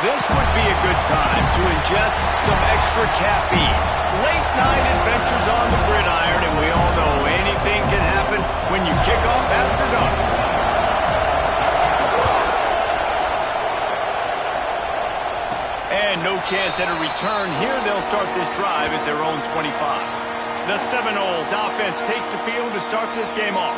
This would be a good time to ingest some extra caffeine. Late night adventures on the gridiron, and we all know anything can happen when you kick off after dark. And no chance at a return here. They'll start this drive at their own 25. The Seminoles offense takes the field to start this game off.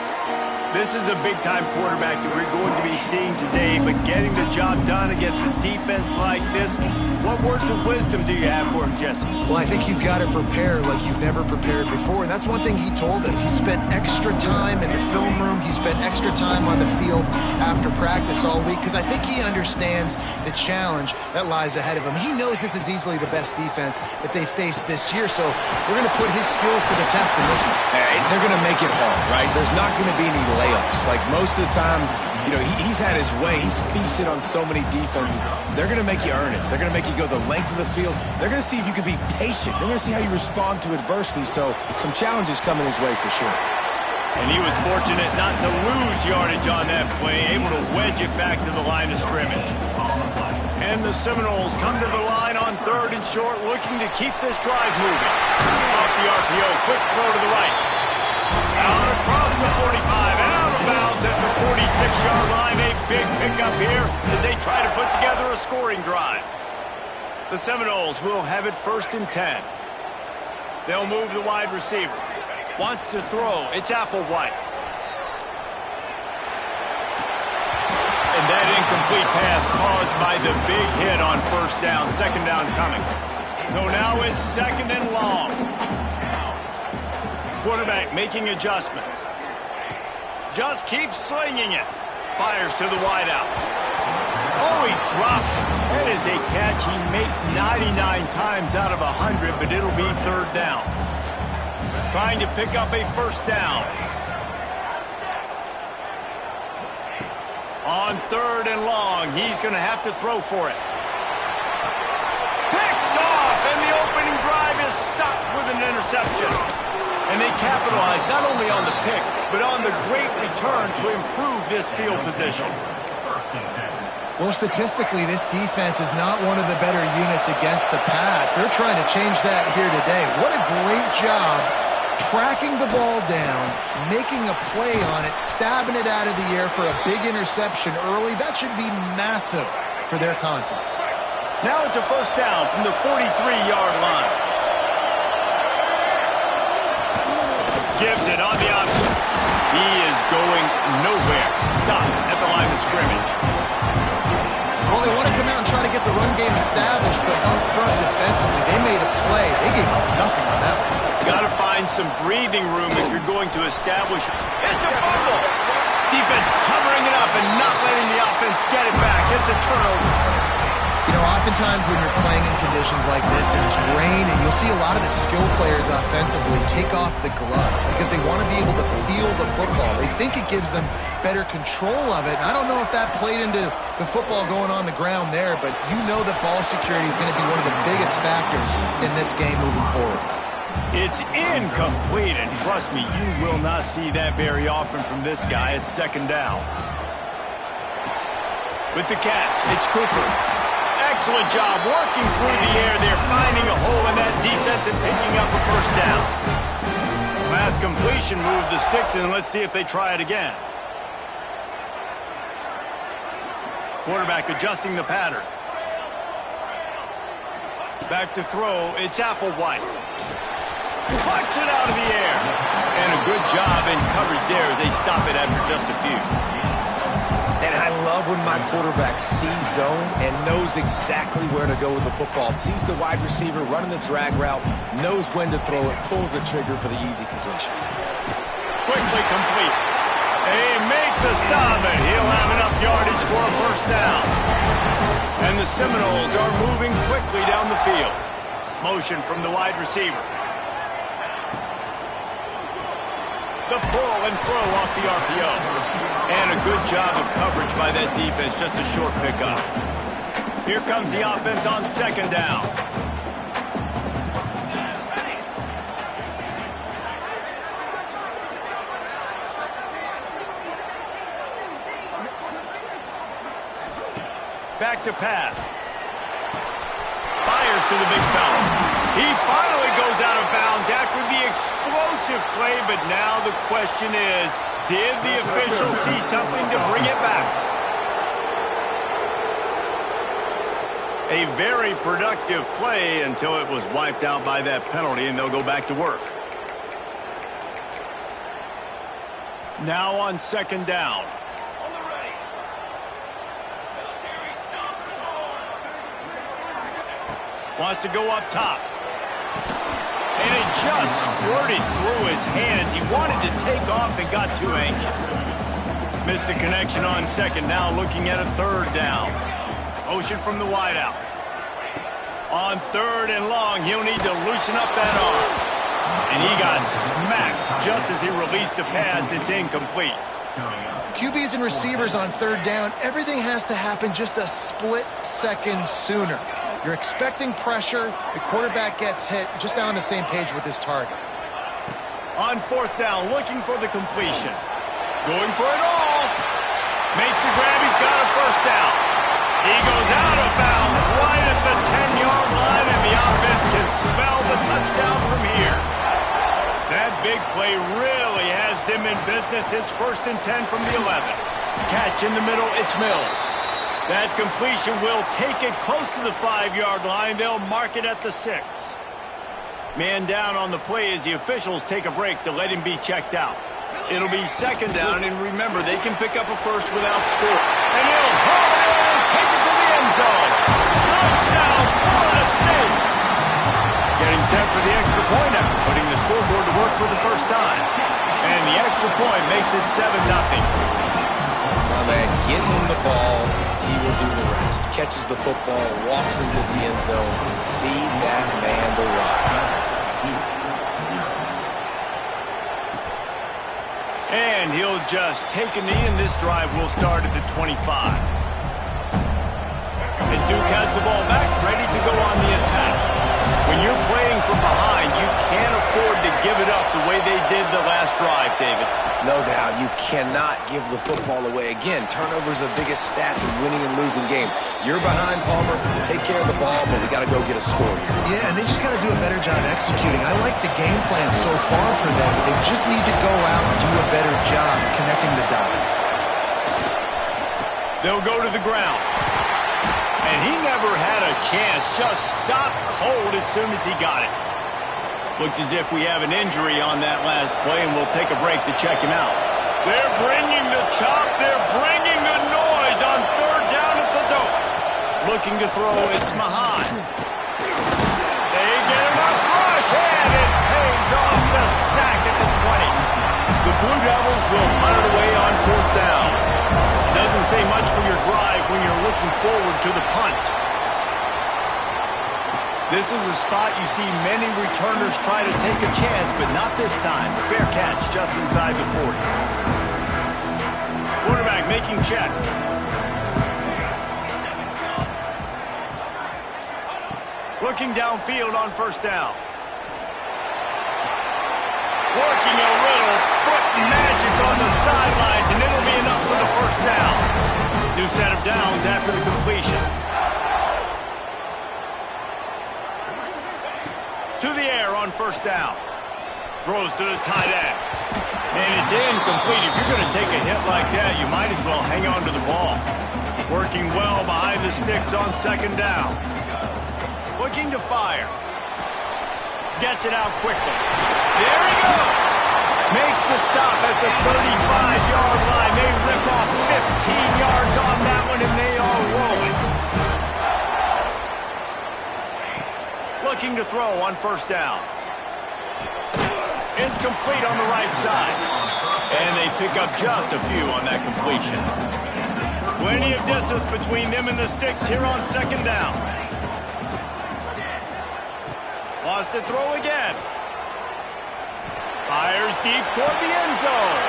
This is a big-time quarterback that we're going to be seeing today, but getting the job done against a defense like this, what words of wisdom do you have for him, Jesse? Well, I think you've got to prepare like you've never prepared before, and that's one thing he told us. He spent extra time in the film room. He spent extra time on the field after practice all week, because I think he understands the challenge that lies ahead of him. He knows this is easily the best defense that they face this year, so we're going to put his skills to the test in this one. They're going to make it hard, right? There's not going to be any layups. Like most of the time, you know, he's had his way. He's feasted on so many defenses. They're going to make you earn it. They're going to make you go the length of the field. They're going to see if you can be patient. They're going to see how you respond to adversity. So some challenges coming his way for sure. And he was fortunate not to lose yardage on that play, able to wedge it back to the line of scrimmage. And the Seminoles come to the line on 3rd and short, looking to keep this drive moving. Off the RPO, quick throw to the right. Out across the 45 and out of bounds at the 46-yard line. A big pickup here as they try to put together a scoring drive. The Seminoles will have it 1st and 10. They'll move the wide receiver. Wants to throw. It's Applewhite. And that incomplete pass caused by the big hit on 1st down. 2nd down coming. So now it's 2nd and long. Quarterback making adjustments. Just keeps slinging it. Fires to the wideout. Oh, he drops it. That is a catch he makes 99 times out of 100, but it'll be 3rd down. Trying to pick up a 1st down. On 3rd and long, he's going to have to throw for it. Picked off, and the opening drive is stopped with an interception. And they capitalize not only on the pick, but on the great return to improve this field position. Well, statistically, this defense is not one of the better units against the pass. They're trying to change that here today. What a great job tracking the ball down, making a play on it, stabbing it out of the air for a big interception early. That should be massive for their confidence. Now it's a 1st down from the 43-yard line. Gives it on the option. He is going nowhere. Stop at the line of scrimmage. Well, they want to come out and try to get the run game established, but up front defensively, they made a play. They gave up nothing on that one. Got to find some breathing room if you're going to establish. It's a fumble. Defense covering it up and not letting the offense get it back. It's a turnover. You know, oftentimes when you're playing in conditions like this and it's raining, you'll see a lot of the skill players offensively take off the gloves because they want to be able to feel the football. They think it gives them better control of it. And I don't know if that played into the football going on the ground there, but you know that ball security is going to be one of the biggest factors in this game moving forward. It's incomplete, and trust me, you will not see that very often from this guy. It's 2nd down. With the catch, it's Cooper. Excellent job working through the air there, finding a hole in that defense and picking up a 1st down. Last completion moved the sticks in. Let's see if they try it again. Quarterback adjusting the pattern. Back to throw. It's Applewhite. Pucks it out of the air. And a good job in coverage there as they stop it after just a few. And I love when my quarterback sees zone and knows exactly where to go with the football. Sees the wide receiver running the drag route, knows when to throw it, pulls the trigger for the easy completion. Quickly complete. They make the stop, and he'll have enough yardage for a 1st down. And the Seminoles are moving quickly down the field. Motion from the wide receiver. The pull and throw off the RPO. And a good job of coverage by that defense, just a short pickup. Here comes the offense on 2nd down. Back to pass. fires to the big fella. He finally goes out of bounds after the explosive play, but now the question is, did the official see something to bring it back? A very productive play until it was wiped out by that penalty, and they'll go back to work. Now on second down. Wants to go up top. And it just squirted through his hands. He wanted to take off and got too anxious. Missed the connection on second down, looking at a third down. Motion from the wideout. On third and long, he'll need to loosen up that arm. And he got smacked just as he released the pass. It's incomplete. QBs and receivers on third down, everything has to happen just a split second sooner. You're expecting pressure, the quarterback gets hit, just now on the same page with his target. On fourth down, looking for the completion. Going for it all. Makes the grab, he's got a first down. He goes out of bounds right at the 10-yard line, and the offense can smell the touchdown from here. That big play really has them in business. It's 1st and 10 from the 11. Catch in the middle, it's Mills. That completion will take it close to the 5-yard line. They'll mark it at the 6. Man down on the play as the officials take a break to let him be checked out. It'll be second down, and remember, they can pick up a first without score. And he'll haul it in and take it to the end zone. Touchdown, Florida State! Getting set for the extra point after putting the scoreboard to work for the first time. And the extra point makes it 7-0. My man, get him the ball. He will do the rest. Catches the football, walks into the end zone. Feed that man the rock. And he'll just take a knee, and this drive will start at the 25. And Duke has the ball back, ready to go on the attack. When you're playing from behind, you can't afford to give it up the way they did the last drive, David. No doubt, you cannot give the football away. Again, turnovers are the biggest stats in winning and losing games. You're behind, Palmer. Take care of the ball, but we got to go get a score here. Yeah, and they just got to do a better job executing. I like the game plan so far for them, but they just need to go out and do a better job connecting the dots. They'll go to the ground. And he never had a chance. Just stopped cold as soon as he got it. Looks as if we have an injury on that last play, and we'll take a break to check him out. They're bringing the chop. They're bringing the noise on third down at the dope. Looking to throw, it's Mahan. They get him up rush, and it pays off the sack at the 20. The Blue Devils will punt it away on fourth down. Doesn't say much for your drive when you're looking forward to the punt. This is a spot you see many returners try to take a chance, but not this time. Fair catch just inside the 40. Quarterback making checks. Looking downfield on first down. Working a little foot magic on the sidelines, and it'll be enough for the first down. New set of downs after the completion. To the air on first down. Throws to the tight end. And it's incomplete. If you're going to take a hit like that, you might as well hang on to the ball. Working well behind the sticks on second down. Looking to fire. Gets it out quickly. There he goes. Makes the stop at the 35-yard line. They rip off 15 yards on that one, and they are rolling. Looking to throw on first down. It's complete on the right side. And they pick up just a few on that completion. Plenty of distance between them and the sticks here on second down. Wants to throw again. Fires deep toward the end zone.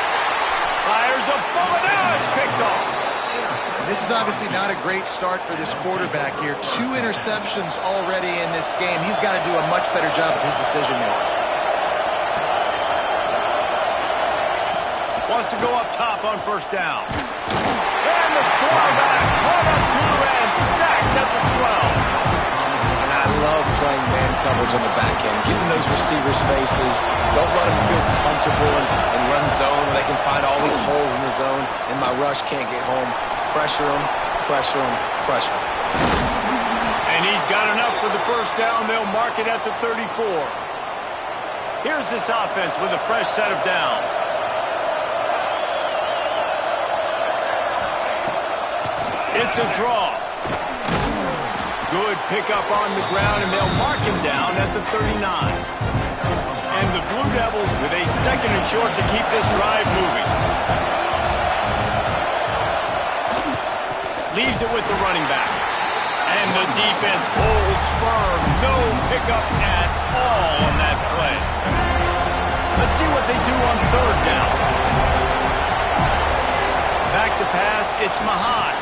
Fires a bullet. Now it's picked off. This is obviously not a great start for this quarterback here. 2 interceptions already in this game. He's got to do a much better job with his decision-making. Wants to go up top on first down. And the quarterback caught up to and sacked at the 12. And I coverage on the back end, getting those receivers' faces. Don't let them feel comfortable and run zone where they can find all these holes in the zone, and my rush can't get home. Pressure them, pressure them, pressure them. And he's got enough for the first down. They'll mark it at the 34. Here's this offense with a fresh set of downs. It's a draw. Good pickup on the ground, and they'll mark him down at the 39. And the Blue Devils with a second and short to keep this drive moving. Leaves it with the running back. And the defense holds firm. No pickup at all on that play. Let's see what they do on third down. Back to pass, it's Mahad.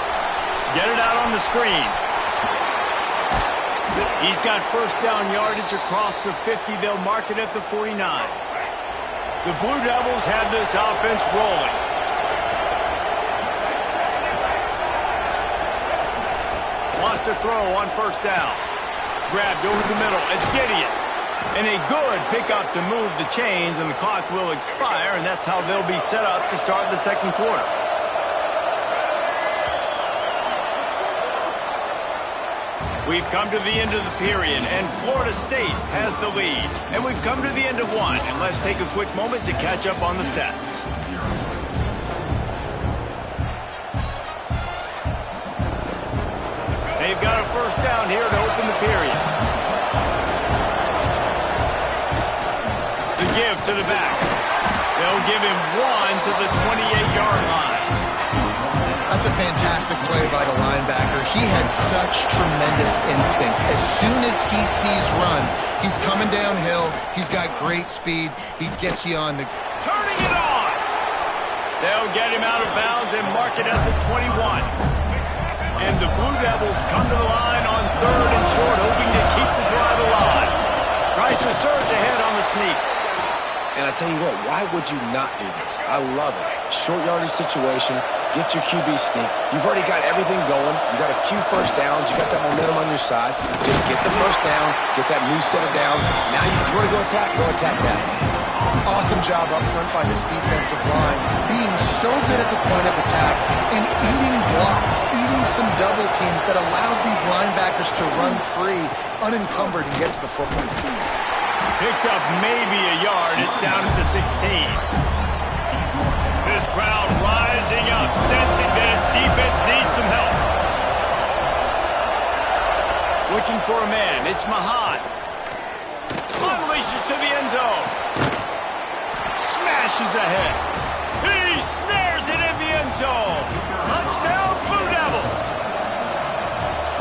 Get it out on the screen. He's got first down yardage across the 50. They'll mark it at the 49. The Blue Devils have this offense rolling. Wants to throw on first down. Grabbed over the middle. It's Gideon. And a good pickup to move the chains, and the clock will expire, and that's how they'll be set up to start the second quarter. We've come to the end of the period, and Florida State has the lead. And we've come to the end of one, and let's take a quick moment to catch up on the stats. They've got a first down here to open the period. The give to the back. They'll give him one to the 28-yard line. That's a fantastic play by the linebacker. He has such tremendous instincts. As soon as he sees run, he's coming downhill. He's got great speed. He gets you on the... Turning it on! They'll get him out of bounds and mark it at the 21. And the Blue Devils come to the line on third and short, hoping to keep the drive alive. Tries to surge ahead on the sneak. And I tell you what, why would you not do this? I love it. Short yardage situation, get your QB sneak. You've already got everything going. You got a few first downs. You got that momentum on your side. Just get the first down, get that new set of downs. Now, if you want to go attack that. Awesome job up front by this defensive line, being so good at the point of attack and eating blocks, eating some double teams that allows these linebackers to run free, unencumbered, and get to the football. Picked up maybe a yard. It's down at the 16. This crowd rising up, sensing that its defense needs some help. Looking for a man. It's Mahad. Unleashes to the end zone. Smashes ahead. He snares it in the end zone. Touchdown, Blue Devils.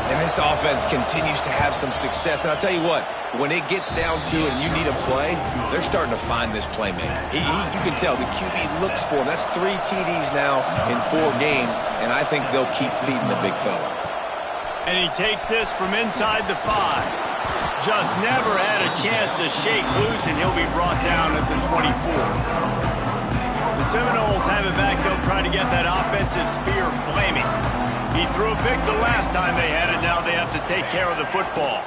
And this offense continues to have some success. And I'll tell you what, when it gets down to it and you need a play, they're starting to find this playmaker. You can tell the QB looks for him. That's 3 TDs now in 4 games, and I think they'll keep feeding the big fella. And he takes this from inside the 5. Just never had a chance to shake loose, and he'll be brought down at the 24. The Seminoles have it back. They'll try to get that offensive spear flaming. He threw a pick the last time they had it. Now they have to take care of the football.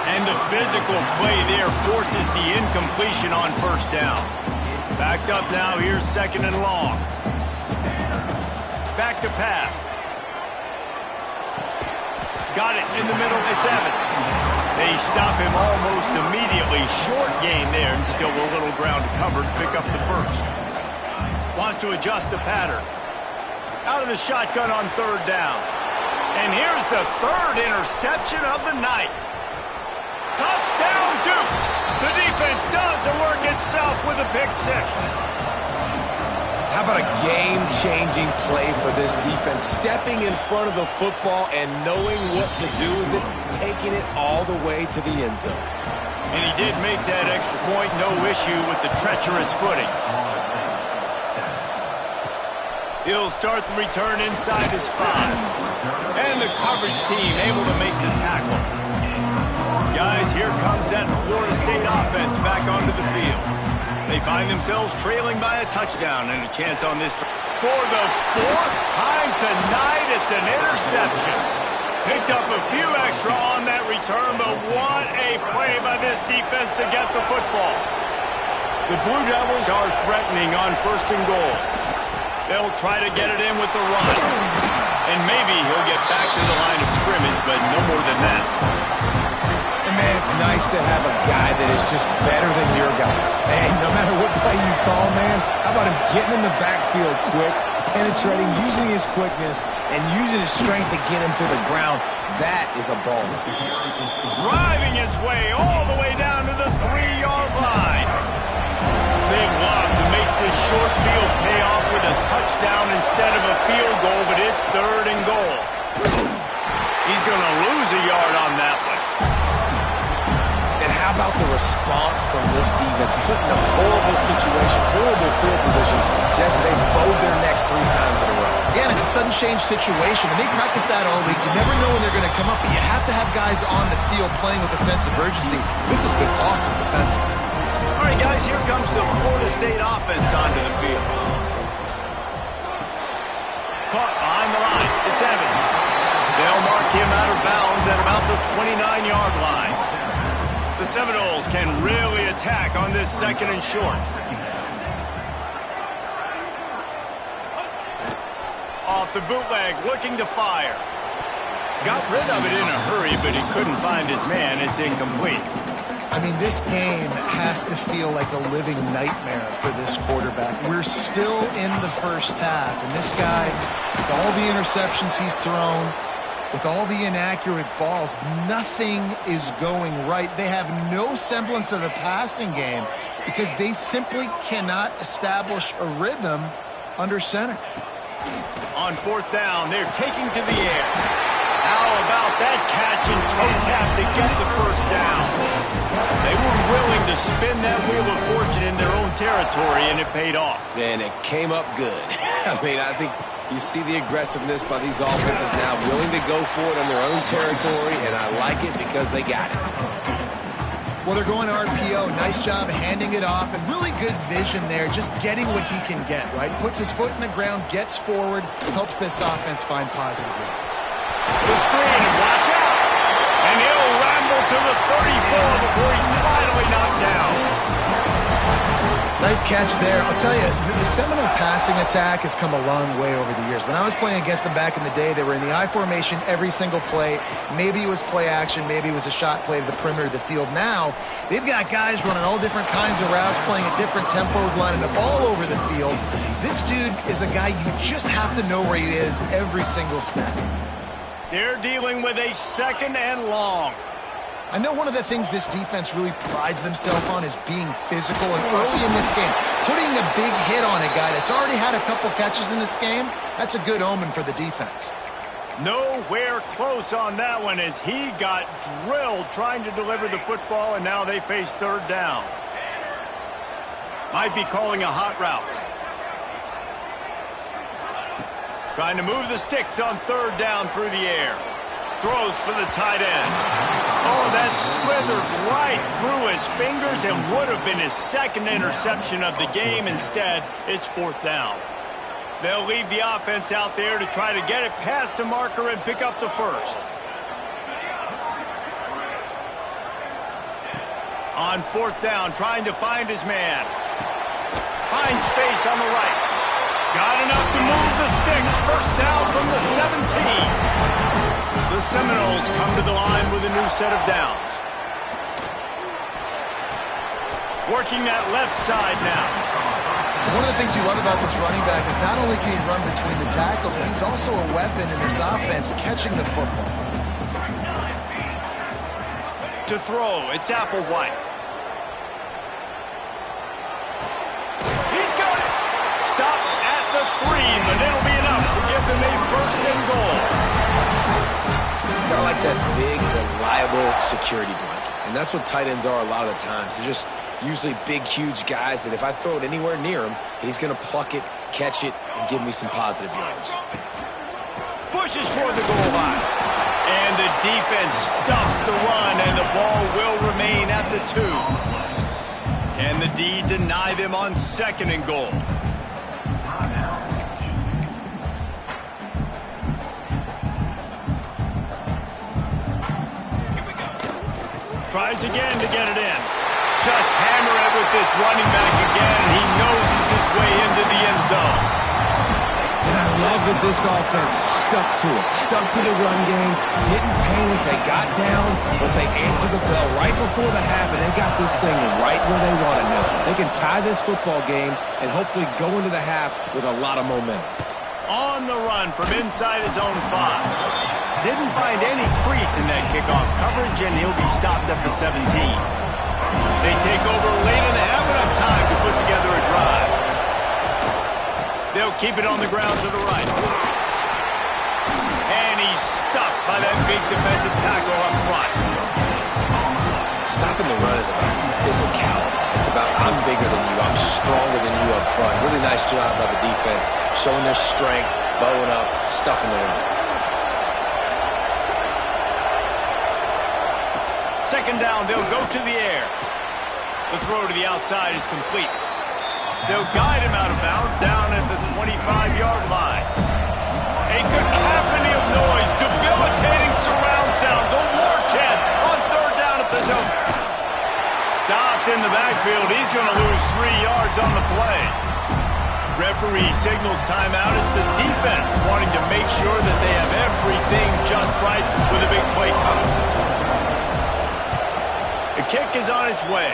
And the physical play there forces the incompletion on first down. Backed up now. Here's second and long. Back to pass. Got it in the middle. It's Evans. They stop him almost immediately. Short gain there, and still a little ground covered. Pick up the first. Wants to adjust the pattern. Out of the shotgun on third down. And here's the third interception of the night. Touchdown, Duke. The defense does the work itself with a pick 6. How about a game-changing play for this defense? Stepping in front of the football and knowing what to do with it, taking it all the way to the end zone. And he did make that extra point. No issue with the treacherous footing. He'll start the return inside his 5. And the coverage team able to make the tackle. Guys, here comes that Florida State offense back onto the field. They find themselves trailing by a touchdown and a chance on this. For the 4th time tonight, it's an interception. Picked up a few extra on that return, but what a play by this defense to get the football. The Blue Devils are threatening on 1st and goal. They'll try to get it in with the run. And maybe he'll get back to the line of scrimmage, but no more than that. And man, it's nice to have a guy that is just better than your guys. And no matter what play you call, man, how about him getting in the backfield quick, penetrating, using his quickness, and using his strength to get him to the ground. That is a ball. Driving his way all the way down to the 3-yard line. They'd love to make this short field pay off with a touchdown instead of a field goal, but it's 3rd and goal. He's going to lose a yard on that one. And how about the response from this defense? Put in a horrible situation, horrible field position, just they bowed their necks 3 times in a row. Yeah, and it's a sudden change situation, and they practice that all week. You never know when they're going to come up, but you have to have guys on the field playing with a sense of urgency. This has been awesome defensively. All right, guys, here comes the Florida State offense onto the field. Caught behind the line. It's Evans. They'll mark him out of bounds at about the 29-yard line. The Seminoles can really attack on this 2nd and short. Off the bootleg, looking to fire. Got rid of it in a hurry, but he couldn't find his man. It's incomplete. I mean, this game has to feel like a living nightmare for this quarterback. We're still in the first half, and this guy, with all the interceptions he's thrown, with all the inaccurate balls, nothing is going right. They have no semblance of a passing game because they simply cannot establish a rhythm under center. On 4th down, they're taking to the air. How about that catch and toe tap to get the 1st down? They were willing to spin that wheel of fortune in their own territory, and it paid off. And it came up good. I mean, I think you see the aggressiveness by these offenses now, willing to go for it on their own territory, and I like it because they got it. Well, they're going RPO. Nice job handing it off, and really good vision there, just getting what he can get, right? Puts his foot in the ground, gets forward, helps this offense find positive yards. The screen, watch out! And he'll ramble to the 34 before he's finally knocked down. Nice catch there. I'll tell you, the Seminole passing attack has come a long way over the years. When I was playing against them back in the day, they were in the I formation every single play. Maybe it was play action. Maybe it was a shot play to the perimeter of the field. Now, they've got guys running all different kinds of routes, playing at different tempos, lining the ball over the field. This dude is a guy you just have to know where he is every single snap. They're dealing with a 2nd and long. I know one of the things this defense really prides themselves on is being physical, and early in this game, putting a big hit on a guy that's already had a couple catches in this game, that's a good omen for the defense. Nowhere close on that one as he got drilled trying to deliver the football, and now they face 3rd down. Might be calling a hot route. Trying to move the sticks on 3rd down through the air. Throws for the tight end. Oh, that slithered right through his fingers and would have been his 2nd interception of the game. Instead, it's 4th down. They'll leave the offense out there to try to get it past the marker and pick up the 1st. On 4th down, trying to find his man. Finds space on the right. Got enough to move the sticks. 1st down from the 17. The Seminoles come to the line with a new set of downs. Working that left side now. One of the things you love about this running back is not only can he run between the tackles, but he's also a weapon in this offense catching the football. To throw, it's Applewhite. He's got it. Stop at the 3, but it'll be enough to give them a 1st and goal. Kind of like that big, reliable security blanket. And that's what tight ends are a lot of the times. They're just usually big, huge guys that if I throw it anywhere near him, he's going to pluck it, catch it, and give me some positive yards. Pushes for the goal line. And the defense stuffs the run, and the ball will remain at the 2. Can the D deny them on 2nd and goal? Tries again to get it in. Just hammer it with this running back again. He noses his way into the end zone. And I love that this offense stuck to it. Stuck to the run game. Didn't panic. They got down, but they answered the bell right before the half, and they got this thing right where they want it now. They can tie this football game and hopefully go into the half with a lot of momentum. On the run from inside his own 5. Didn't find any crease in that kickoff coverage, and he'll be stopped at the 17. They take over late and have enough time to put together a drive. They'll keep it on the ground to the right. And he's stuffed by that big defensive tackle up front. Stopping the run is about physicality. It's about I'm bigger than you, I'm stronger than you up front. Really nice job by the defense, showing their strength, bowing up, stuffing the run. Second down, they'll go to the air. The throw to the outside is complete. They'll guide him out of bounds down at the 25-yard line. A cacophony of noise, debilitating surround sound, the war chant on third down at the zone. Stopped in the backfield. He's going to lose 3 yards on the play. Referee signals timeout as the defense wanting to make sure that they have everything just right with a big play coming. The kick is on its way.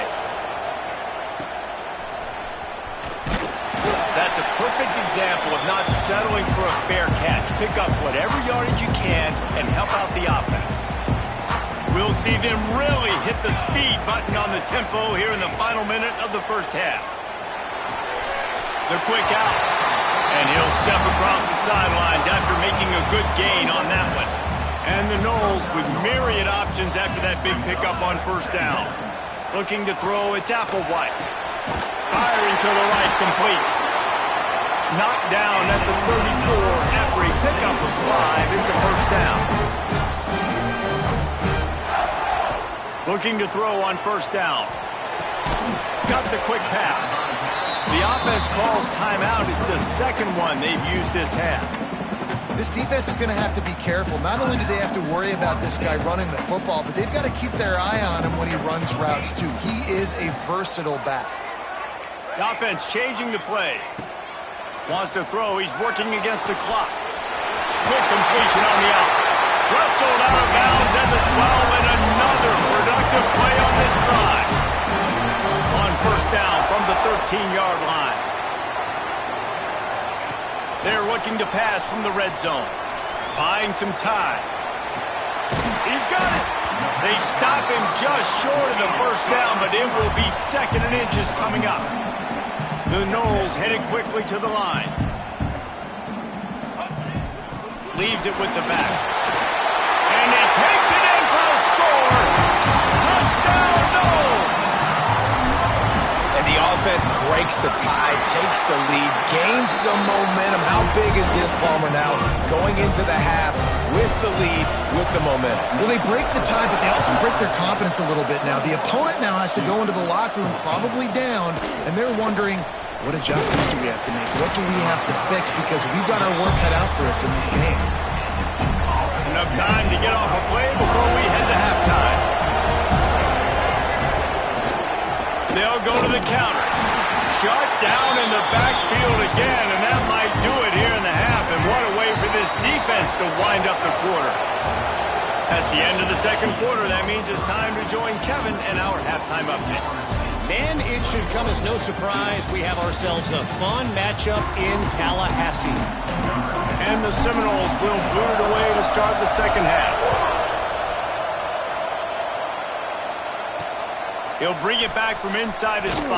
That's a perfect example of not settling for a fair catch. Pick up whatever yardage you can and help out the offense. We'll see them really hit the speed button on the tempo here in the final minute of the first half. The quick out. And he'll step across the sidelines after making a good gain on that one. And the Noles with myriad options after that big pickup on first down. Looking to throw, it's Applewhite. Firing to the right, complete. Knocked down at the 34 after a pickup of 5 into first down. Looking to throw on first down. Got the quick pass. The offense calls timeout. It's the second one they've used this half. This defense is going to have to be careful. Not only do they have to worry about this guy running the football, but they've got to keep their eye on him when he runs routes too. He is a versatile back. The offense changing the play. Wants to throw. He's working against the clock. Quick completion on the out. Wrestled out of bounds at the 12, and another productive play on this drive. On first down from the 13-yard line. They're looking to pass from the red zone. Buying some time. He's got it. They stop him just short of the first down, but it will be second and inches coming up. The Noles headed quickly to the line. Leaves it with the back. And he takes it in for a score. Touchdown, Noles! And the offense breaks the tie, takes the lead, gains some momentum. How big is this, Palmer, now? Going into the half with the lead, with the momentum. Well, they break the tie, but they also break their confidence a little bit now. The opponent now has to go into the locker room probably down, and they're wondering, what adjustments do we have to make? What do we have to fix? Because we've got our work cut out for us in this game. Enough time to get off a play before we head to halftime. They'll go to the counter. Shut down in the backfield again, and that might do it here in the half. And what a way for this defense to wind up the quarter. That's the end of the second quarter. That means it's time to join Kevin and our halftime update. And it should come as no surprise, we have ourselves a fun matchup in Tallahassee. And the Seminoles will boot it away to start the second half. He'll bring it back from inside his 5.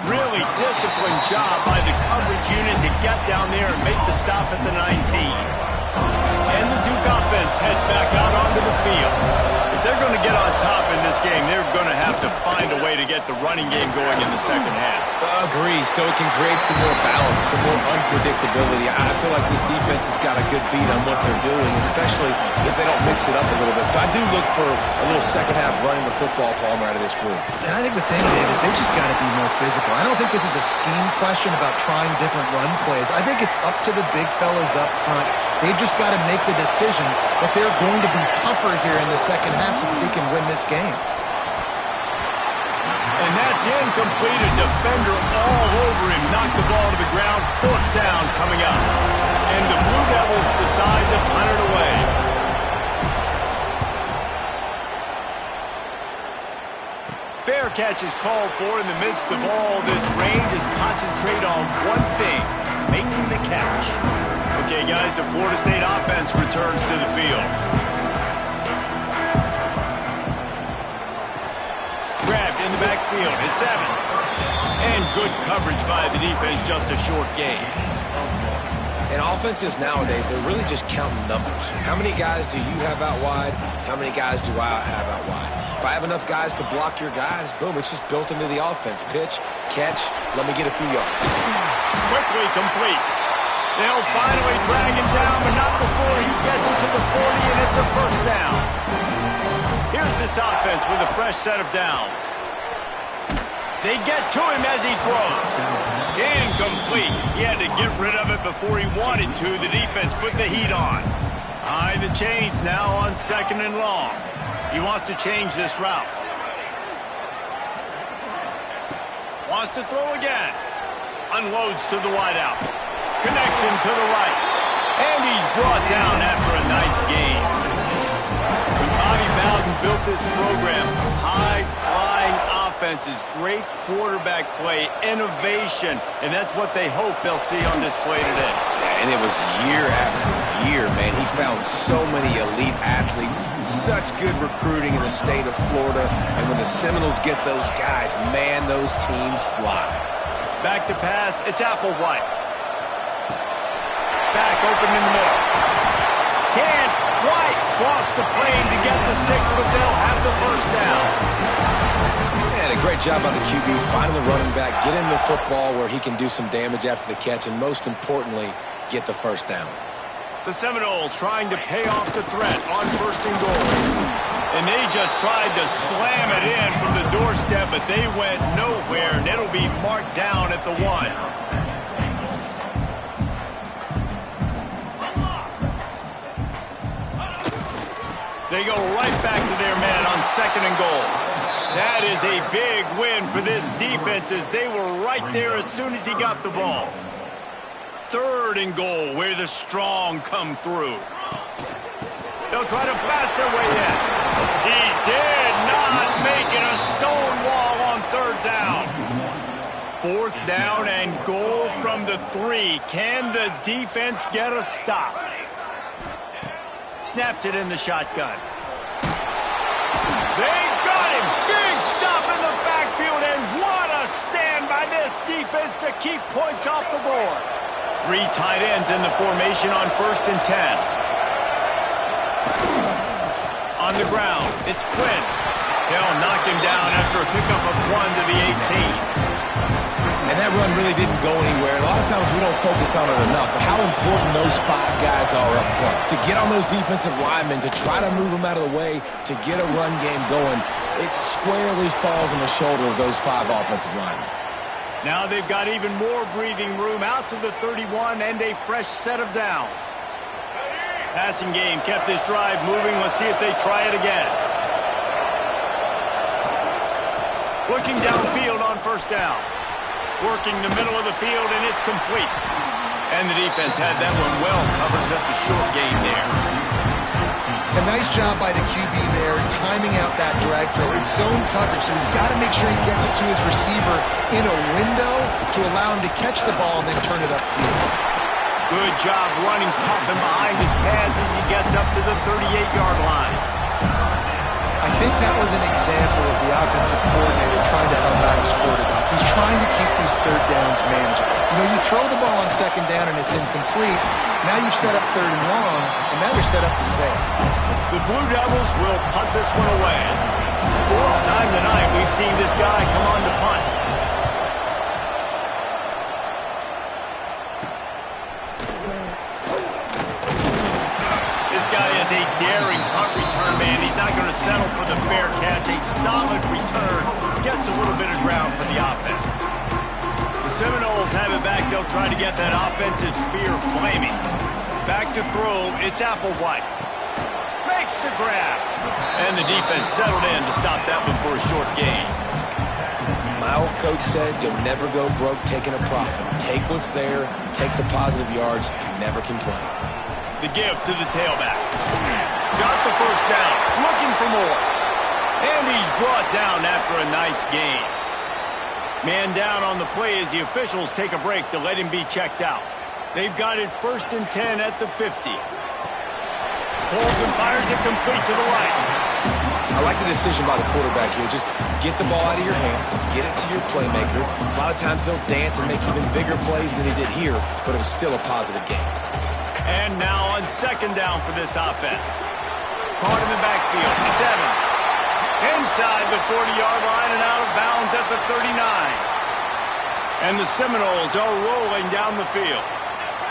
Really disciplined job by the coverage unit to get down there and make the stop at the 19. And the Duke offense heads back out onto the field. If they're going to get on top in this game, they're going to have to to find a way to get the running game going in the second half. Agree, so it can create some more balance, some more unpredictability. I feel like this defense has got a good beat on what they're doing, especially if they don't mix it up a little bit. So I do look for a little second half running the football, Palmer, out of this group. And I think the thing, Dave, is they just got to be more physical. I don't think this is a scheme question about trying different run plays. I think it's up to the big fellas up front. They've just got to make the decision that they're going to be tougher here in the second half so that they can win this game. And that's incomplete. A defender all over him. Knocked the ball to the ground. Fourth down coming up. And the Blue Devils decide to punt it away. Fair catch is called for in the midst of all this rain. Just concentrate on one thing, making the catch. Okay, guys, the Florida State offense returns to the field. Grabbed in the backfield. It's Evans. And good coverage by the defense, just a short gain. And offenses nowadays, they're really just counting numbers. How many guys do you have out wide? How many guys do I have out wide? If I have enough guys to block your guys, boom, it's just built into the offense. Pitch, catch, let me get a few yards. Quickly complete. They'll finally drag him down, but not before he gets it to the 40, and it's a first down. Here's this offense with a fresh set of downs. They get to him as he throws. Incomplete. He had to get rid of it before he wanted to. The defense put the heat on. Behind the chains now on second and long. He wants to change this route. Wants to throw again. Unloads to the wideout. Connection to the right. And he's brought down after a nice gain. When Bobby Bowden built this program, high-flying offenses, great quarterback play, innovation, and that's what they hope they'll see on display today. Yeah, and it was year after year, man. He found so many elite athletes, such good recruiting in the state of Florida, and when the Seminoles get those guys, man, those teams fly. Back to pass, it's Applewhite. Back open in the middle. Can't quite cross the plane to get the 6, but they'll have the first down. And a great job by the QB, finding the running back, get him the football where he can do some damage after the catch, and most importantly, get the first down. The Seminoles trying to pay off the threat on first and goal. And they just tried to slam it in from the doorstep, but they went nowhere, and it'll be marked down at the 1. They go right back to their man on second and goal. That is a big win for this defense as they were right there as soon as he got the ball. Third and goal where the strong come through. They'll try to pass their way in. He did not make it. A stone wall on third down. Fourth down and goal from the 3. Can the defense get a stop? Snaps it in the shotgun. They got him. Big stop in the backfield, and what a stand by this defense to keep points off the board. 3 tight ends in the formation on first and 10. On the ground, it's Quinn. They'll knock him down after a pickup of 1 to the 18. And that run really didn't go anywhere. And a lot of times we don't focus on it enough, but how important those 5 guys are up front. To get on those defensive linemen, to try to move them out of the way, to get a run game going, it squarely falls on the shoulder of those 5 offensive linemen. Now they've got even more breathing room out to the 31 and a fresh set of downs. Passing game kept this drive moving. Let's see if they try it again. Looking downfield on first down. Working the middle of the field, and it's complete. And the defense had that one well covered, just a short gain there. A nice job by the QB there, timing out that drag throw. It's zone coverage, so he's got to make sure he gets it to his receiver in a window to allow him to catch the ball and then turn it upfield. Good job running tough and behind his pads as he gets up to the 38-yard line. I think that was an example of the offensive coordinator trying to help out his quarterback. He's trying to keep these third downs manageable. You know, you throw the ball on second down and it's incomplete. Now you've set up third and long, and now you're set up to fail. The Blue Devils will punt this one away. Fourth time tonight we've seen this guy come on to punt. This guy is a daring punt return man. He's not going to settle for the fair catch. A solid return gets a little bit of ground for the offense. The Seminoles have it back. They'll try to get that offensive spear flaming. Back to throw. It's Applewhite. Makes the grab. And the defense settled in to stop that one for a short gain. My old coach said you'll never go broke taking a profit. Take what's there, take the positive yards, and never complain. The give to the tailback. Got the first down. Looking for more. And he's brought down after a nice gain. Man down on the play as the officials take a break to let him be checked out. They've got it 1st and 10 at the 50. Pulls and fires it complete to the right. I like the decision by the quarterback here. Just get the ball out of your hands, get it to your playmaker. A lot of times he'll dance and make even bigger plays than he did here, but it was still a positive game. And now on 2nd down for this offense. Caught in the backfield. It's Evans. Inside the 40-yard line and out of bounds at the 39. And the Seminoles are rolling down the field.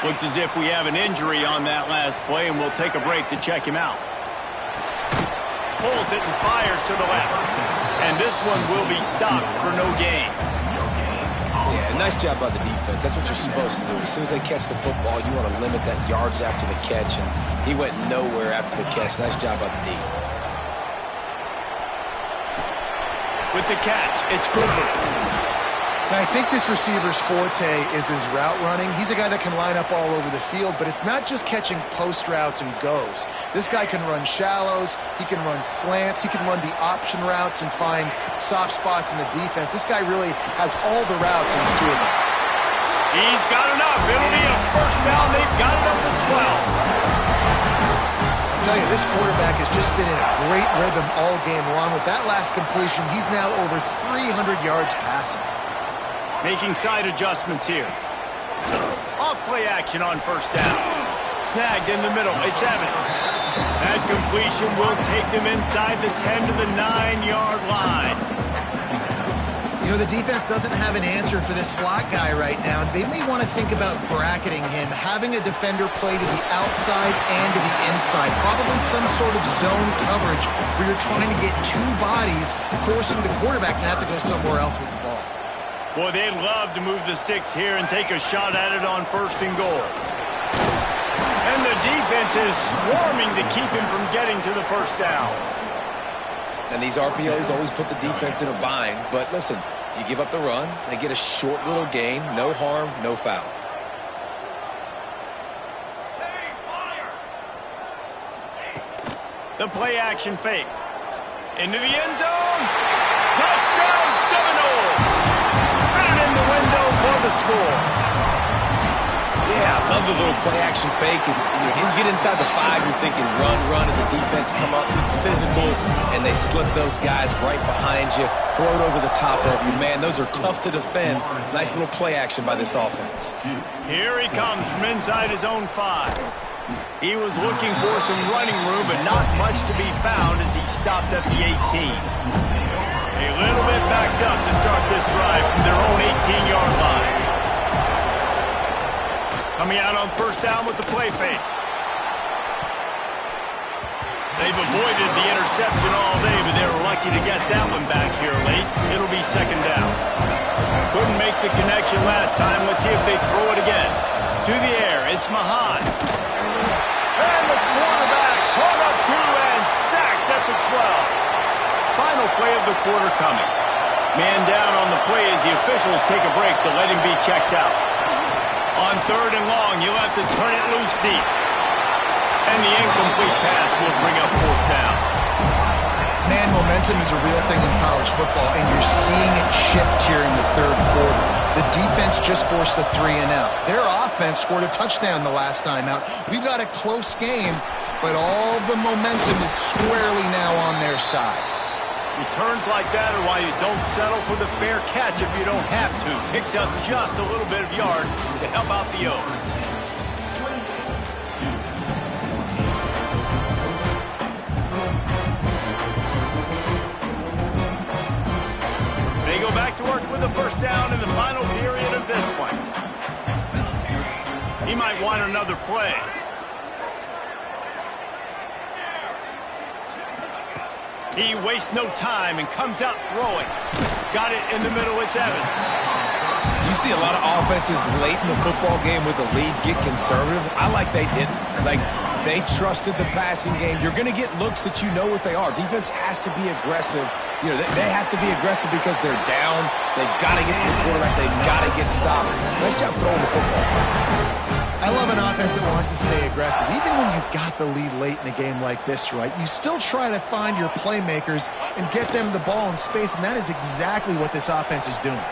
Looks as if we have an injury on that last play, and we'll take a break to check him out. Pulls it and fires to the left. And this one will be stopped for no gain. Yeah, nice job by the defense. That's what you're supposed to do. As soon as they catch the football, you want to limit that yards after the catch, and he went nowhere after the catch. Nice job by the D. With the catch, it's Cooper. Now, I think this receiver's forte is his route running. He's a guy that can line up all over the field, but it's not just catching post routes and goes. This guy can run shallows, he can run slants, he can run the option routes and find soft spots in the defense. This guy really has all the routes in his toolbox. He's got enough. It'll be a first down. They've got it up to 12. I tell you, this quarterback has just been in a great rhythm all game long. With that last completion, he's now over 300 yards passing. Making side adjustments here. Off play action on 1st down. Snagged in the middle. It's Evans. That completion will take them inside the 10 to the 9-yard line. You know, the defense doesn't have an answer for this slot guy right now. They may want to think about bracketing him, having a defender play to the outside and to the inside. Probably some sort of zone coverage where you're trying to get two bodies, forcing the quarterback to have to go somewhere else with the ball. Boy, they'd love to move the sticks here and take a shot at it on 1st and goal. And the defense is swarming to keep him from getting to the 1st down. And these RPOs always put the defense in a bind. But listen, you give up the run, they get a short little gain, no harm, no foul. The play action fake. Into the end zone. Touchdown Seminoles. In the window for the score. Yeah, I love the little play-action fake. It's, you get inside the 5, you're thinking run as a defense, come up, be physical, and they slip those guys right behind you, throw it over the top of you. Man, those are tough to defend. Nice little play action by this offense. Here he comes from inside his own 5. He was looking for some running room, but not much to be found as he stopped at the 18. A little bit backed up to start this drive from their own 18-yard line. Coming out on 1st down with the play fake. They've avoided the interception all day, but they were lucky to get that one back here late. It'll be 2nd down. Couldn't make the connection last time. Let's see if they throw it again. To the air, it's Mahan. And the quarterback caught up to and sacked at the 12. Final play of the quarter coming. Man down on the play as the officials take a break to let him be checked out. On 3rd and long, you'll have to turn it loose deep. And the incomplete pass will bring up 4th down. Man, momentum is a real thing in college football, and you're seeing it shift here in the 3rd quarter. The defense just forced the 3-and-out. Their offense scored a touchdown the last time out. We've got a close game, but all the momentum is squarely now on their side. Returns like that are why you don't settle for the fair catch if you don't have to. Picks up just a little bit of yards to help out the O's. He might want another play. He wastes no time and comes out throwing. Got it in the middle. It's Evans. You see a lot of offenses late in the football game with a lead get conservative. I like they didn't. Like, they trusted the passing game. You're going to get looks that you know what they are. Defense has to be aggressive. You know, they have to be aggressive because they're down. They've got to get to the quarterback. They've got to get stops. Nice job throwing the football. I love an offense that wants to stay aggressive. Even when you've got the lead late in a game like this, right, you still try to find your playmakers and get them the ball in space, and that is exactly what this offense is doing.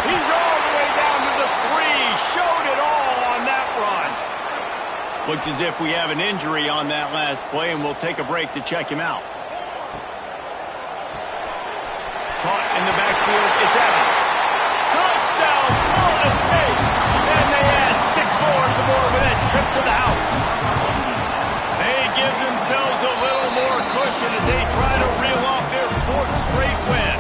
He's all the way down to the 3. Showed it all on that run. Looks as if we have an injury on that last play, and we'll take a break to check him out. Caught in the backfield, it's Evans. Touchdown, Florida State. And they add 6 more to the board with that trip to the house. They give themselves a little more cushion as they try to reel off their 4th straight win.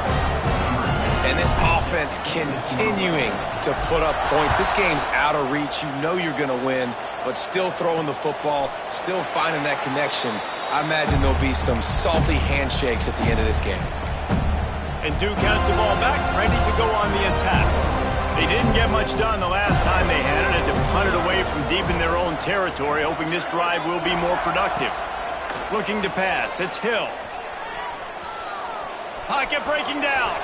And this offense continuing to put up points. This game's out of reach. You know you're going to win, but still throwing the football, still finding that connection. I imagine there'll be some salty handshakes at the end of this game. And Duke has the ball back, ready to go on the attack. They didn't get much done the last time they had it, and to punt it away from deep in their own territory, hoping this drive will be more productive. Looking to pass, it's Hill. Pocket breaking down.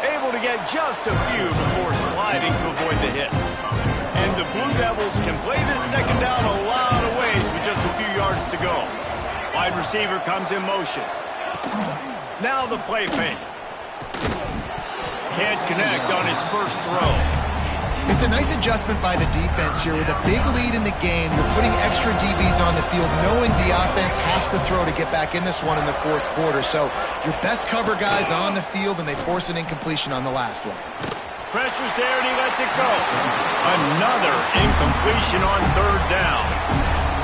Able to get just a few before sliding to avoid the hits. And the Blue Devils can play this second down a lot of ways with just a few yards to go. Wide receiver comes in motion. Now the play fake. Can't connect on his first throw. It's a nice adjustment by the defense here. With a big lead in the game, you're putting extra DBs on the field, knowing the offense has to throw to get back in this one in the 4th quarter. So your best cover guys on the field, and they force an incompletion on the last one. Pressure's there, and he lets it go. Another incompletion on 3rd down.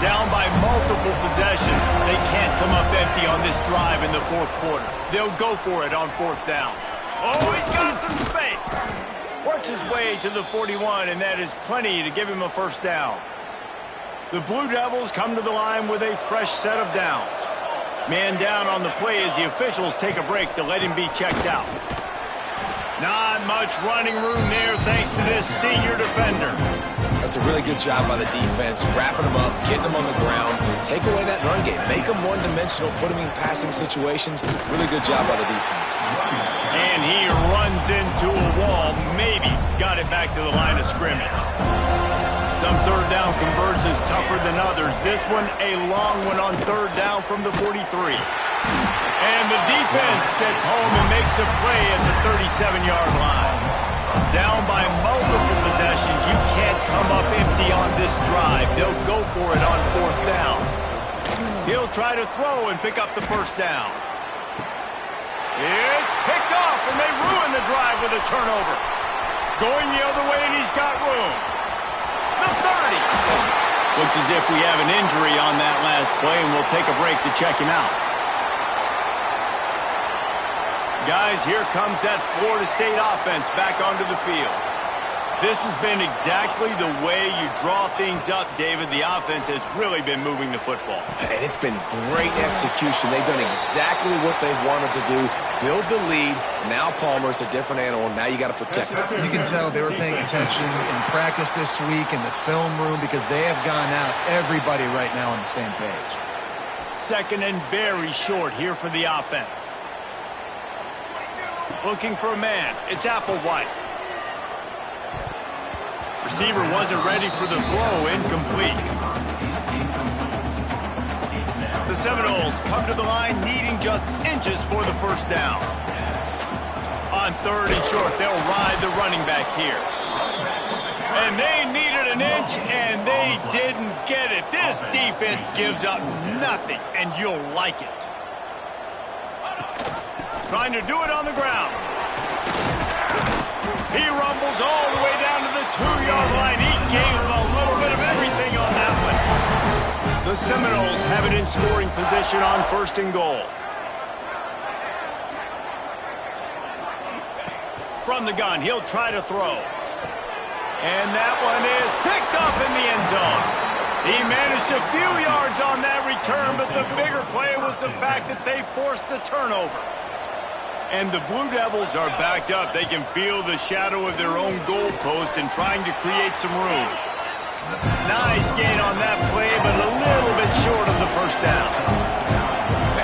Down by multiple possessions. They can't come up empty on this drive in the 4th quarter. They'll go for it on 4th down. Oh, he's got some space. Works his way to the 41, and that is plenty to give him a first down. The Blue Devils come to the line with a fresh set of downs. Man down on the play as the officials take a break to let him be checked out. Not much running room there thanks to this senior defender. That's a really good job by the defense, wrapping them up, getting them on the ground, take away that run game, make them one-dimensional, put them in passing situations. Really good job by the defense. And he runs into a wall, maybe got it back to the line of scrimmage. Some 3rd down conversions tougher than others. This one a long one on 3rd down from the 43. And the defense gets home and makes a play at the 37-yard line. Down by multiple possessions, you can't come up empty on this drive. They'll go for it on 4th down. He'll try to throw and pick up the first down. It's picked off, and they ruin the drive with a turnover. Going the other way, and he's got room. The 30. Looks as if we have an injury on that last play, and we'll take a break to check him out. Guys, here comes that Florida State offense back onto the field. This has been exactly the way you draw things up, David. The offense has really been moving the football. And it's been great execution. They've done exactly what they've wanted to do. Build the lead. Now Palmer's a different animal. Now you got to protect him. You can tell they were paying attention in practice this week in the film room because they have gone out, everybody right now on the same page. 2nd and very short here for the offense. Looking for a man. It's Applewhite. Receiver wasn't ready for the throw. Incomplete. The Seminoles come to the line needing just inches for the first down. On 3rd and short, they'll ride the running back here. And they needed an inch, and they didn't get it. This defense gives up nothing, and you'll like it. Trying to do it on the ground. He rumbles all the way down to the 2-yard line. He gave a little bit of everything on that one. The Seminoles have it in scoring position on 1st and goal. From the gun, he'll try to throw. And that one is picked up in the end zone. He managed a few yards on that return, but the bigger play was the fact that they forced the turnover. And the Blue Devils are backed up. They can feel the shadow of their own goalpost and trying to create some room. Nice gain on that play, but a little bit short of the first down.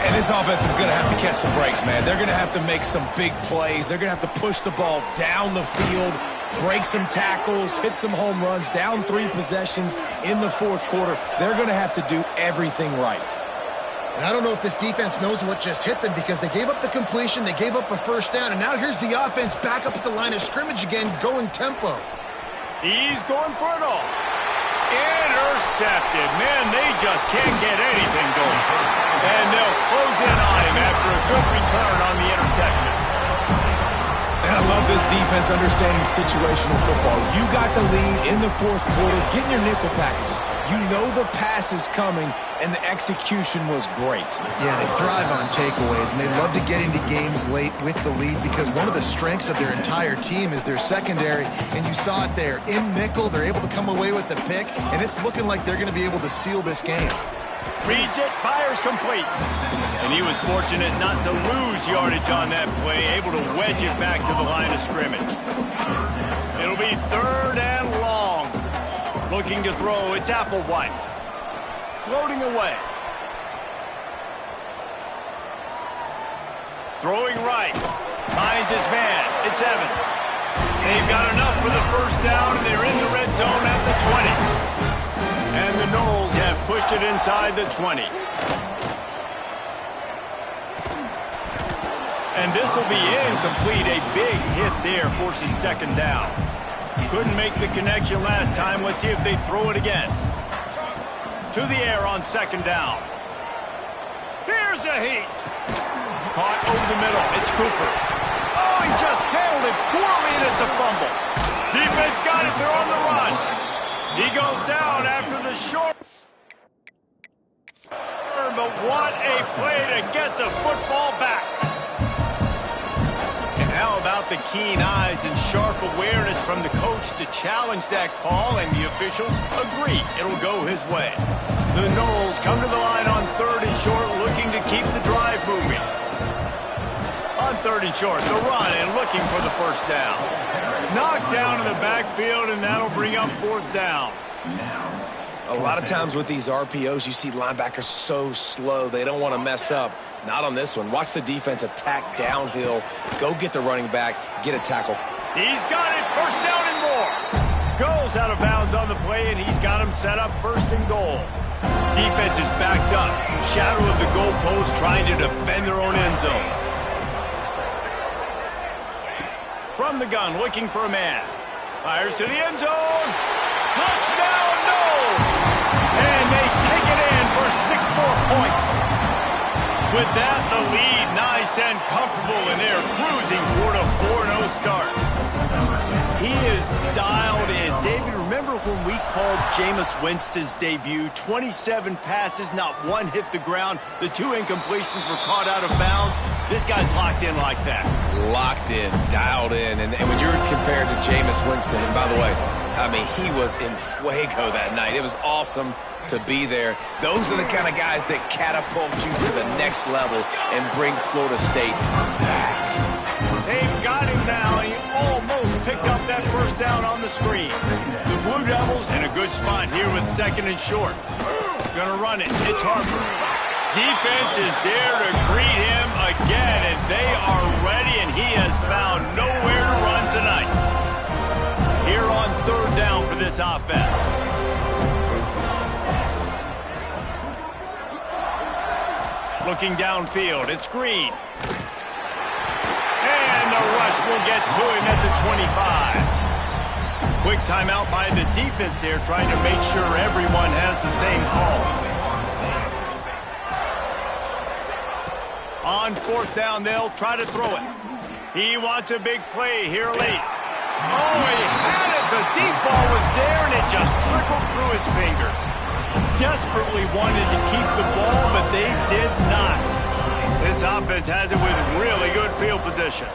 And this offense is going to have to catch some breaks, man. They're going to have to make some big plays. They're going to have to push the ball down the field, break some tackles, hit some home runs, down 3 possessions in the fourth quarter. They're going to have to do everything right. And I don't know if this defense knows what just hit them because they gave up the completion, they gave up a first down, and now here's the offense back up at the line of scrimmage again, going tempo. He's going for it all. Intercepted. Man, they just can't get anything going. And they'll close in on him after a good return on the interception. And I love this defense understanding situational football. You got the lead in the fourth quarter. Get in your nickel packages. You know the pass is coming, and the execution was great. Yeah, they thrive on takeaways, and they love to get into games late with the lead because one of the strengths of their entire team is their secondary, and you saw it there. In nickel, they're able to come away with the pick, and it's looking like they're going to be able to seal this game. Reads it, fires complete. And he was fortunate not to lose yardage on that play, able to wedge it back to the line of scrimmage. It'll be 3rd and long. Looking to throw, it's Applewhite. Floating away. Throwing right. Finds his man. It's Evans. They've got enough for the first down, and they're in the red zone at the 20. And the Noles have pushed it inside the 20. And this will be incomplete. A big hit there forces 2nd down. Couldn't make the connection last time. Let's see if they throw it again. To the air on 2nd down. Here's a heat. Caught over the middle. It's Cooper. Oh, he just handled it poorly, and it's a fumble. Defense got it. They're on the run. He goes down after the short. But what a play to get the football back. And how about the keen eyes and sharp awareness from the coach to challenge that call, and the officials agree it'll go his way. The Noles come to the line on 3rd and short, looking to keep the drive moving. On 3rd and short, the run and looking for the first down. Knocked down in the backfield, and that'll bring up 4th down. A lot of times with these RPOs, you see linebackers so slow, they don't want to mess up. Not on this one. Watch the defense attack downhill, go get the running back, get a tackle. He's got it, 1st down and more. Goes out of bounds on the play, and he's got him set up 1st and goal. Defense is backed up. Shadow of the goalpost trying to defend their own end zone. From the gun, looking for a man. Fires to the end zone. Touchdown, no! And they take it in for 6 more points. With that, the lead nice and comfortable, and they're cruising toward a 4-0 start. He is dialed in. David, remember when we called Jameis Winston's debut? 27 passes, not one hit the ground. The 2 incompletions were caught out of bounds. This guy's locked in like that. Locked in, dialed in. And when you're compared to Jameis Winston, and by the way, I mean, he was in fuego that night. It was awesome to be there. Those are the kind of guys that catapult you to the next level and bring Florida State back. They've got him now, and he almost picked up that first down on the screen. The Blue Devils in a good spot here with 2nd and short. Gonna run it. It's Harper. Defense is there to greet him again, and they are ready, and he has found nowhere to run tonight. Here on 3rd down for this offense. Looking downfield, it's Green. And the rush will get to him at the 25. Quick timeout by the defense there, trying to make sure everyone has the same call. On 4th down, they'll try to throw it. He wants a big play here late. Oh, he had it. The deep ball was there, and it just trickled through his fingers. Desperately wanted to keep the ball, but they did not. This offense has it with really good field position.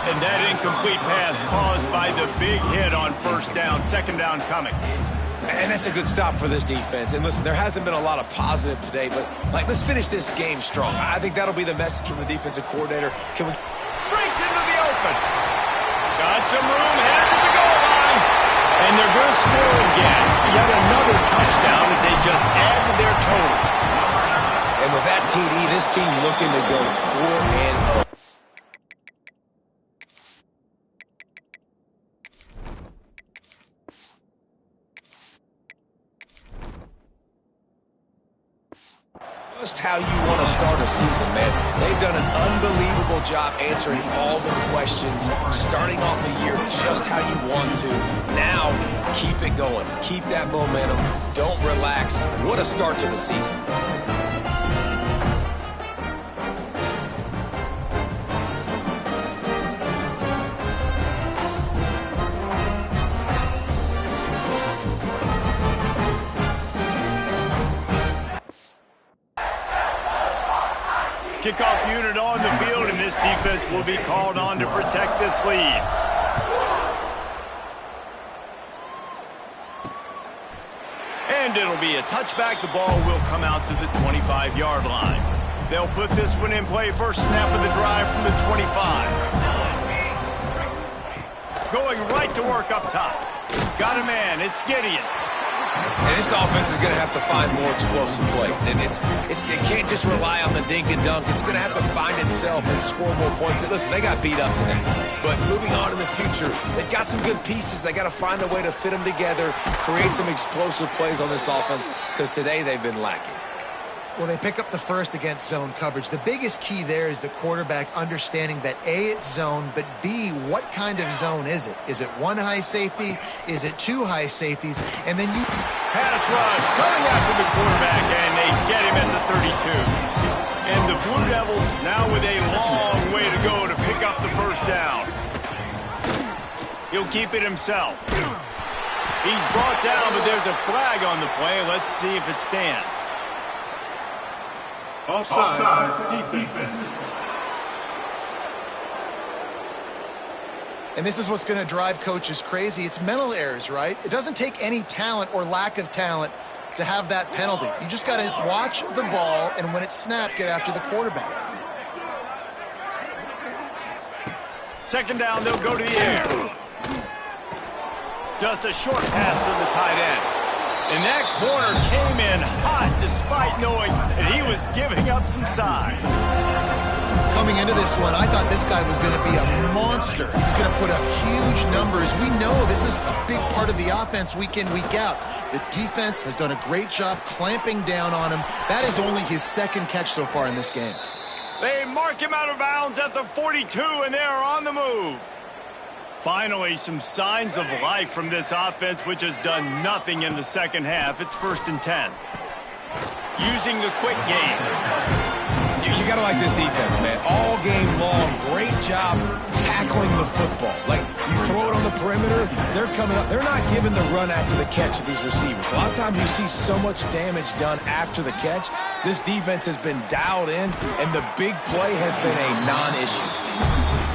And that incomplete pass caused by the big hit on first down, second down coming. And that's a good stop for this defense. And listen, there hasn't been a lot of positive today, but let's finish this game strong. I think that'll be the message from the defensive coordinator. Can we... Breaks into the open. Got some room, headed to the goal line. And they're going to score again. Yet another touchdown as they just add to their total. And with that TD, this team looking to go 4-0. Just how you want to start a season, man. They've done an unbelievable job answering all the questions, starting off the year just how you want to. Now, keep it going. Keep that momentum. Don't relax. What a start to the season. Kickoff unit on the field, and this defense will be called on to protect this lead. And it'll be a touchback. The ball will come out to the 25-yard line. They'll put this one in play. First snap of the drive from the 25. Going right to work up top. Got a man. It's Gideon. And this offense is going to have to find more explosive plays. And it can't just rely on the dink and dunk. It's going to have to find itself and score more points. Listen, they got beat up today. But moving on in the future, they've got some good pieces. They got to find a way to fit them together, create some explosive plays on this offense, because today they've been lacking. Well, they pick up the first against zone coverage. The biggest key there is the quarterback understanding that A, it's zone, but B, what kind of zone is it? Is it one high safety? Is it two high safeties? And then you... Pass rush coming after the quarterback, and they get him at the 32. And the Blue Devils now with a long way to go to pick up the first down. He'll keep it himself. He's brought down, but there's a flag on the play. Let's see if it stands. Offside defense. And this is what's going to drive coaches crazy. It's mental errors, right? It doesn't take any talent or lack of talent to have that penalty. You just got to watch the ball, and when it's snapped, get after the quarterback. Second down, they'll go to the air. Just a short pass to the tight end. And that corner came in hot despite knowing that he was giving up some size. Coming into this one, I thought this guy was going to be a monster. He's going to put up huge numbers. We know this is a big part of the offense week in, week out. The defense has done a great job clamping down on him. That is only his second catch so far in this game. They mark him out of bounds at the 42, and they are on the move. Finally, some signs of life from this offense, which has done nothing in the second half. It's 1st and 10. Using the quick game. You got to like this defense, man. All game long, great job tackling the football. Like, you throw it on the perimeter, they're coming up. They're not giving the run after the catch to these receivers. A lot of times you see so much damage done after the catch. This defense has been dialed in, and the big play has been a non-issue.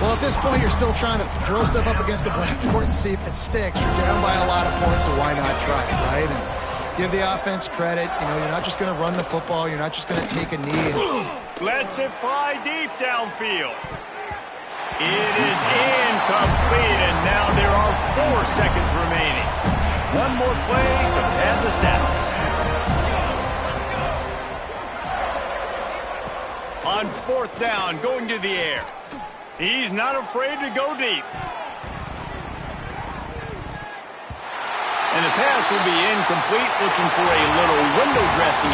Well, at this point, you're still trying to throw stuff up against the blackboard and see if it sticks. You're down by a lot of points, so why not try it, right? And give the offense credit. You know, you're not just going to run the football. You're not just going to take a knee. Lets it fly deep downfield. It is incomplete, and now there are 4 seconds remaining. One more play to pad the stats. On 4th down, going to the air. He's not afraid to go deep. And the pass will be incomplete, looking for a little window dressing